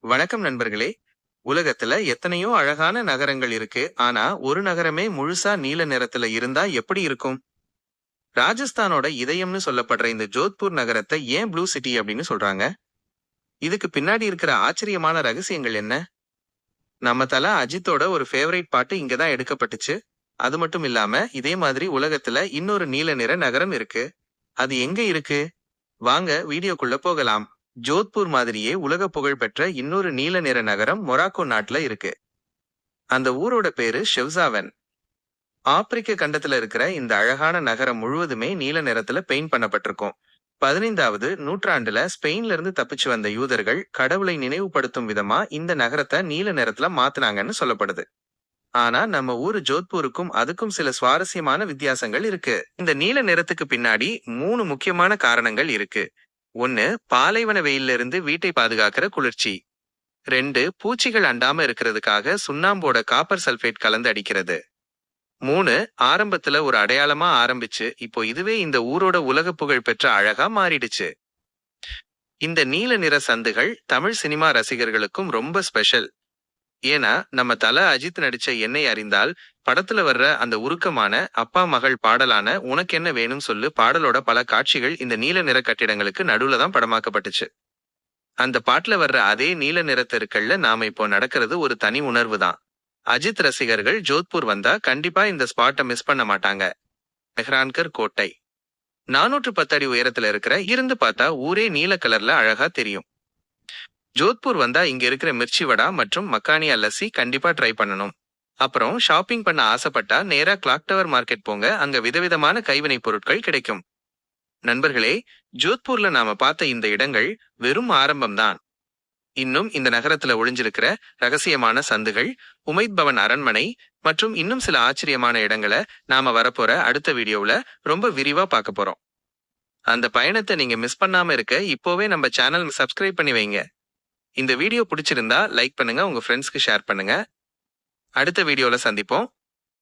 வணக்கம் நண்பர்களே. உலகத்துல எத்தனையோ அழகான நகரங்கள் இருக்கு. ஆனா ஒரு நகரமே முழுசா நீல நிறத்துல இருந்தா எப்படி இருக்கும்? ராஜஸ்தானோட இதயம்னு சொல்லப்படுற இந்த ஜோத்பூர் நகரத்தை ஏன் ப்ளூ சிட்டி அப்படின்னு சொல்றாங்க? இதுக்கு பின்னாடி இருக்கிற ஆச்சரியமான ரகசியங்கள் என்ன? நம்ம தல அஜித்தோட ஒரு ஃபேவரைட் பாட்டு இங்க தான் எடுக்கப்பட்டுச்சு. அது மட்டும் இல்லாம இதே மாதிரி உலகத்துல இன்னொரு நீல நிற நகரம் இருக்கு. அது எங்க இருக்கு? வாங்க வீடியோக்குள்ள போகலாம். ஜோத்பூர் மாதிரியே உலக புகழ் பெற்ற இன்னொரு நீல நிற நகரம் மொராக்கோ நாட்டுல இருக்கு. அந்த ஊரோட பேரு ஷெவ்சாவன். ஆப்பிரிக்க கண்டத்துல இருக்கிற இந்த அழகான நகரம் முழுவதுமே நீல நிறத்துல பெயிண்ட் பண்ணப்பட்டிருக்கும். 15வது நூற்றாண்டுல ஸ்பெயின்ல இருந்து தப்பிச்சு வந்த யூதர்கள் கடவுளை நினைவுபடுத்தும் விதமா இந்த நகரத்தை நீல நிறத்துல மாத்துனாங்கன்னு சொல்லப்படுது. ஆனா நம்ம ஊரு ஜோத்பூருக்கும் அதுக்கும் சில சுவாரஸ்யமான வித்தியாசங்கள் இருக்கு. இந்த நீல நிறத்துக்கு பின்னாடி 3 முக்கியமான காரணங்கள் இருக்கு. 1, பாலைவன வெயில்ல இருந்து வீட்டை பாதுகாக்கிற குளிர்ச்சி. 2, பூச்சிகள் அண்டாம இருக்கிறதுக்காக சுண்ணாம்போட காப்பர் சல்பேட் கலந்து அடிக்கிறது. 3, ஆரம்பத்துல ஒரு அடையாளமா ஆரம்பிச்சு இப்போ இதுவே இந்த ஊரோட உலக புகழ் பெற்ற அழகா மாறிடுச்சு. இந்த நீல நிற சந்துகள் தமிழ் சினிமா ரசிகர்களுக்கும் ரொம்ப ஸ்பெஷல். ஏன்னா நம்ம தல அஜித் நடிச்ச என்னை அறிந்தால் படத்துல வர்ற அந்த உருக்கமான அப்பா மகள் பாடலான உனக்கு என்ன வேணும் சொல்லு பாடலோட பல காட்சிகள் இந்த நீல நிற கட்டிடங்களுக்கு நடுவுல தான் படமாக்கப்பட்டுச்சு. அந்த பாட்டுல வர்ற அதே நீல நிற தெருக்கள்ல நாம இப்போ நடக்கிறது ஒரு தனி உணர்வு தான். அஜித் ரசிகர்கள் ஜோத்பூர் வந்தா கண்டிப்பா இந்த ஸ்பாட்டை மிஸ் பண்ண மாட்டாங்க. மெஹ்ரான்கர் கோட்டை 410 அடி உயரத்துல இருக்கிற இருந்து பார்த்தா ஊரே நீல கலர்ல அழகா தெரியும். ஜோத்பூர் வந்தா இங்க இருக்கிற மிர்ச்சி வடா மற்றும் மக்கானியா லஸ்ஸி கண்டிப்பா ட்ரை பண்ணணும். அப்புறம் ஷாப்பிங் பண்ண ஆசைப்பட்டா நேரா கிளாக் டவர் மார்க்கெட் போங்க, அங்க விதவிதமான கைவினை பொருட்கள் கிடைக்கும். நண்பர்களே, ஜோத்பூர்ல நாம பார்த்த இந்த இடங்கள் வெறும் ஆரம்பம்தான். இன்னும் இந்த நகரத்துல ஒளிஞ்சிருக்கிற ரகசியமான சந்துகள், உமைத் பவன் அரண்மனை மற்றும் இன்னும் சில ஆச்சரியமான இடங்களை நாம வரப்போற அடுத்த வீடியோவுல ரொம்ப விரிவா பார்க்க போறோம். அந்த பயணத்தை நீங்க மிஸ் பண்ணாம இருக்க இப்போவே நம்ம சேனல் சப்ஸ்கிரைப் பண்ணி வைங்க. இந்த வீடியோ பிடிச்சிருந்தா லைக் பண்ணுங்க, உங்க ஃப்ரெண்ட்ஸ்க்கு ஷேர் பண்ணுங்க. அடுத்த வீடியோல சந்திப்போம்.